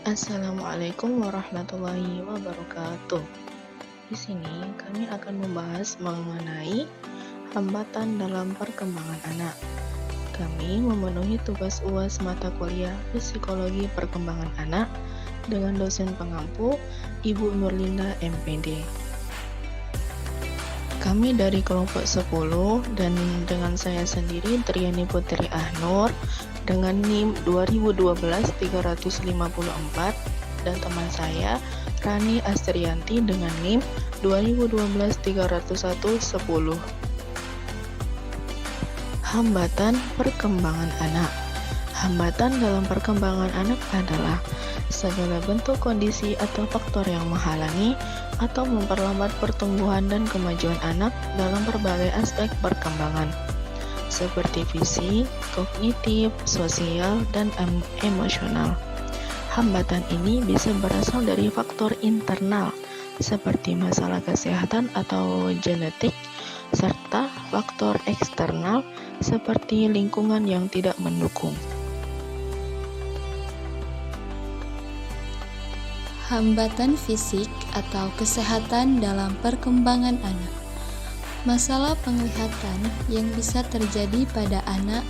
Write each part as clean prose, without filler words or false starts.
Assalamualaikum warahmatullahi wabarakatuh. Di sini kami akan membahas mengenai hambatan dalam perkembangan anak. Kami memenuhi tugas UAS mata kuliah Psikologi Perkembangan Anak dengan dosen pengampu Ibu Nurlinda MPD. Kami dari kelompok 10 dan dengan saya sendiri Triani Putri Ahnur dengan NIM 2012-354 dan teman saya Rani Astrianti dengan NIM 2012-301-10. Hambatan perkembangan anak. Hambatan dalam perkembangan anak adalah segala bentuk kondisi atau faktor yang menghalangi atau memperlambat pertumbuhan dan kemajuan anak dalam berbagai aspek perkembangan, seperti fisik, kognitif, sosial, dan emosional. Hambatan ini bisa berasal dari faktor internal, seperti masalah kesehatan atau genetik, serta faktor eksternal, seperti lingkungan yang tidak mendukung. Hambatan fisik atau kesehatan dalam perkembangan anak. Masalah penglihatan yang bisa terjadi pada anak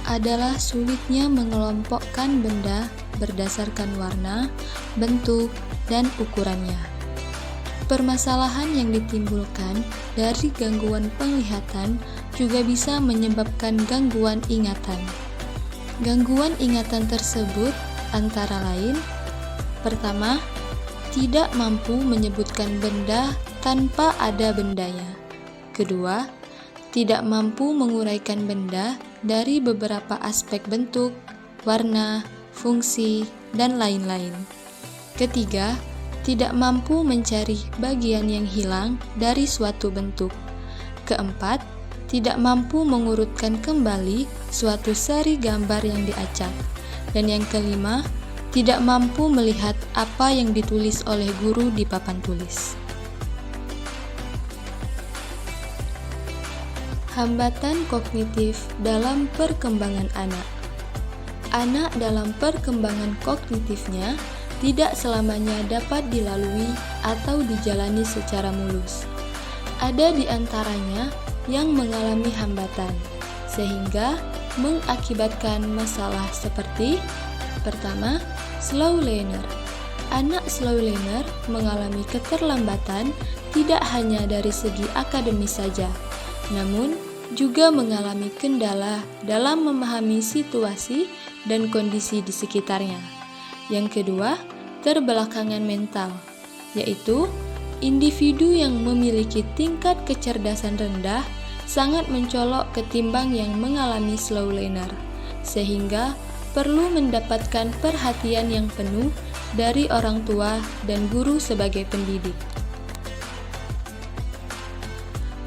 adalah sulitnya mengelompokkan benda berdasarkan warna, bentuk, dan ukurannya. Permasalahan yang ditimbulkan dari gangguan penglihatan juga bisa menyebabkan gangguan ingatan. Gangguan ingatan tersebut antara lain: pertama, tidak mampu menyebutkan benda tanpa ada bendanya. Kedua, tidak mampu menguraikan benda dari beberapa aspek bentuk, warna, fungsi, dan lain-lain. Ketiga, tidak mampu mencari bagian yang hilang dari suatu bentuk. Keempat, tidak mampu mengurutkan kembali suatu seri gambar yang diacak. Dan yang kelima, tidak mampu melihat apa yang ditulis oleh guru di papan tulis. Hambatan kognitif dalam perkembangan anak. Anak dalam perkembangan kognitifnya tidak selamanya dapat dilalui atau dijalani secara mulus. Ada di antaranya yang mengalami hambatan, sehingga mengakibatkan masalah seperti: pertama, slow learner. Anak slow learner mengalami keterlambatan tidak hanya dari segi akademis saja, namun juga mengalami kendala dalam memahami situasi dan kondisi di sekitarnya. Yang kedua, terbelakangan mental, yaitu individu yang memiliki tingkat kecerdasan rendah sangat mencolok ketimbang yang mengalami slow learner, sehingga perlu mendapatkan perhatian yang penuh dari orang tua dan guru sebagai pendidik.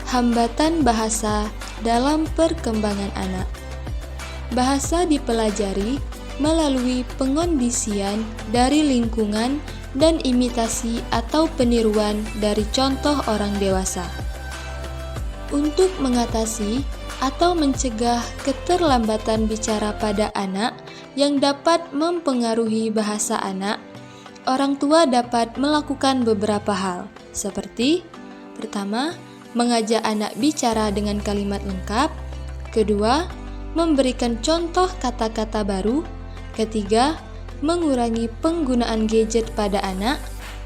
Hambatan bahasa dalam perkembangan anak. Bahasa dipelajari melalui pengondisian dari lingkungan dan imitasi atau peniruan dari contoh orang dewasa. Untuk mengatasi atau mencegah keterlambatan bicara pada anak yang dapat mempengaruhi bahasa anak, orang tua dapat melakukan beberapa hal, seperti: pertama, mengajak anak bicara dengan kalimat lengkap. Kedua, memberikan contoh kata-kata baru. Ketiga, mengurangi penggunaan gadget pada anak.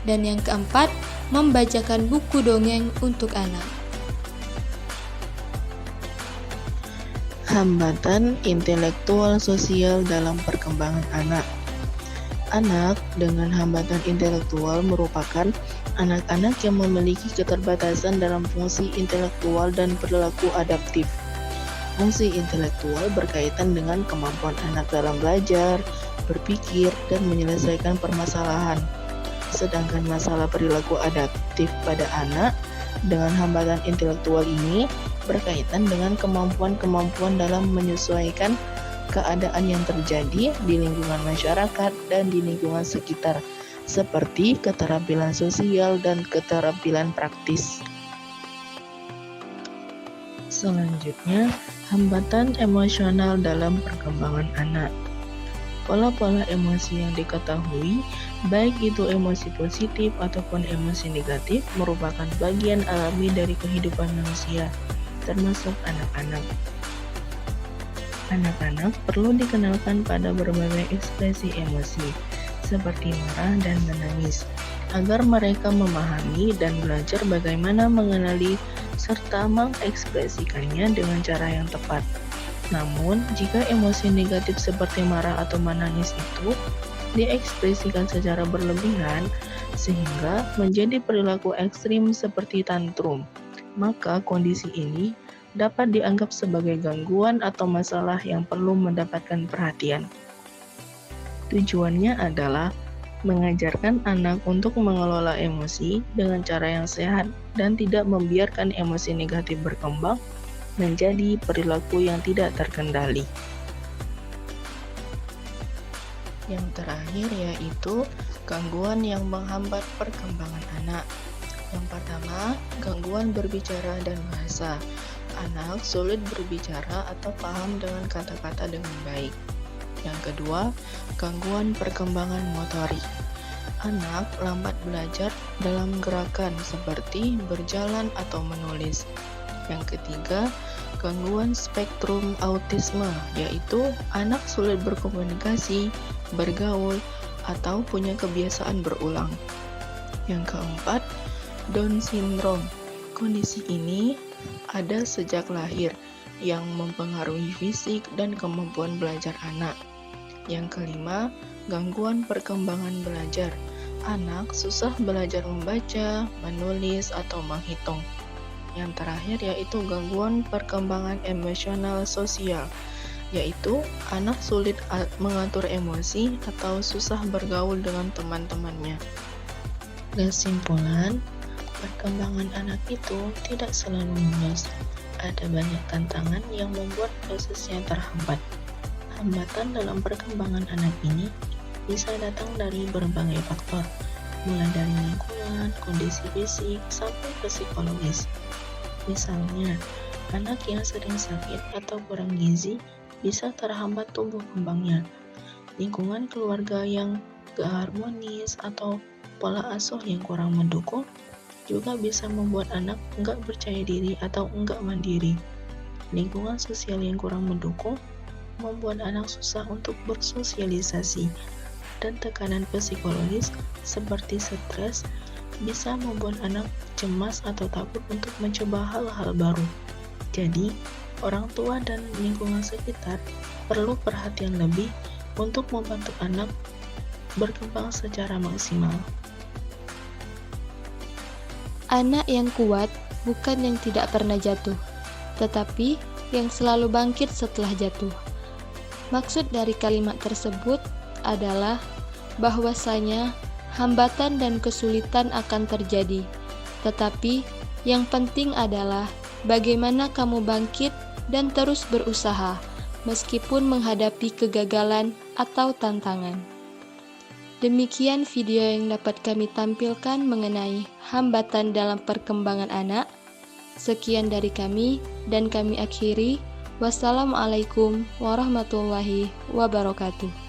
Dan yang keempat, membacakan buku dongeng untuk anak. Hambatan intelektual sosial dalam perkembangan anak. Anak dengan hambatan intelektual merupakan anak-anak yang memiliki keterbatasan dalam fungsi intelektual dan perilaku adaptif. Fungsi intelektual berkaitan dengan kemampuan anak dalam belajar, berpikir, dan menyelesaikan permasalahan. Sedangkan masalah perilaku adaptif pada anak dengan hambatan intelektual ini berkaitan dengan kemampuan-kemampuan dalam menyesuaikan keadaan yang terjadi di lingkungan masyarakat dan di lingkungan sekitar, seperti keterampilan sosial dan keterampilan praktis. Selanjutnya, hambatan emosional dalam perkembangan anak. Pola-pola emosi yang diketahui, baik itu emosi positif ataupun emosi negatif, merupakan bagian alami dari kehidupan manusia, termasuk anak-anak. Anak-anak perlu dikenalkan pada berbagai ekspresi emosi, seperti marah dan menangis, agar mereka memahami dan belajar bagaimana mengenali serta mengekspresikannya dengan cara yang tepat. Namun, jika emosi negatif seperti marah atau menangis itu diekspresikan secara berlebihan sehingga menjadi perilaku ekstrim seperti tantrum, maka kondisi ini dapat dianggap sebagai gangguan atau masalah yang perlu mendapatkan perhatian. Tujuannya adalah mengajarkan anak untuk mengelola emosi dengan cara yang sehat dan tidak membiarkan emosi negatif berkembang menjadi perilaku yang tidak terkendali. Yang terakhir yaitu gangguan yang menghambat perkembangan anak. Yang pertama, gangguan berbicara dan bahasa. Anak sulit berbicara atau paham dengan kata-kata dengan baik. Yang kedua, gangguan perkembangan motorik. Anak lambat belajar dalam gerakan seperti berjalan atau menulis. Yang ketiga, gangguan spektrum autisme, yaitu anak sulit berkomunikasi, bergaul, atau punya kebiasaan berulang. Yang keempat, Down syndrome. Kondisi ini ada sejak lahir yang mempengaruhi fisik dan kemampuan belajar anak. Yang kelima, gangguan perkembangan belajar. Anak susah belajar membaca, menulis, atau menghitung. Yang terakhir yaitu gangguan perkembangan emosional sosial, yaitu anak sulit mengatur emosi atau susah bergaul dengan teman-temannya. Kesimpulan, perkembangan anak itu tidak selalu mulus. Ada banyak tantangan yang membuat prosesnya terhambat. Hambatan dalam perkembangan anak ini bisa datang dari berbagai faktor, mulai dari lingkungan, kondisi fisik, sampai psikologis. Misalnya, anak yang sering sakit atau kurang gizi bisa terhambat tumbuh kembangnya. Lingkungan keluarga yang gak harmonis atau pola asuh yang kurang mendukung juga bisa membuat anak enggak percaya diri atau enggak mandiri. Lingkungan sosial yang kurang mendukung membuat anak susah untuk bersosialisasi, dan tekanan psikologis seperti stres bisa membuat anak cemas atau takut untuk mencoba hal-hal baru. Jadi, orang tua dan lingkungan sekitar perlu perhatian lebih untuk membantu anak berkembang secara maksimal. Anak yang kuat bukan yang tidak pernah jatuh, tetapi yang selalu bangkit setelah jatuh. Maksud dari kalimat tersebut adalah bahwasanya hambatan dan kesulitan akan terjadi, tetapi yang penting adalah bagaimana kamu bangkit dan terus berusaha meskipun menghadapi kegagalan atau tantangan. Demikian video yang dapat kami tampilkan mengenai hambatan dalam perkembangan anak. Sekian dari kami dan kami akhiri. Wassalamualaikum warahmatullahi wabarakatuh.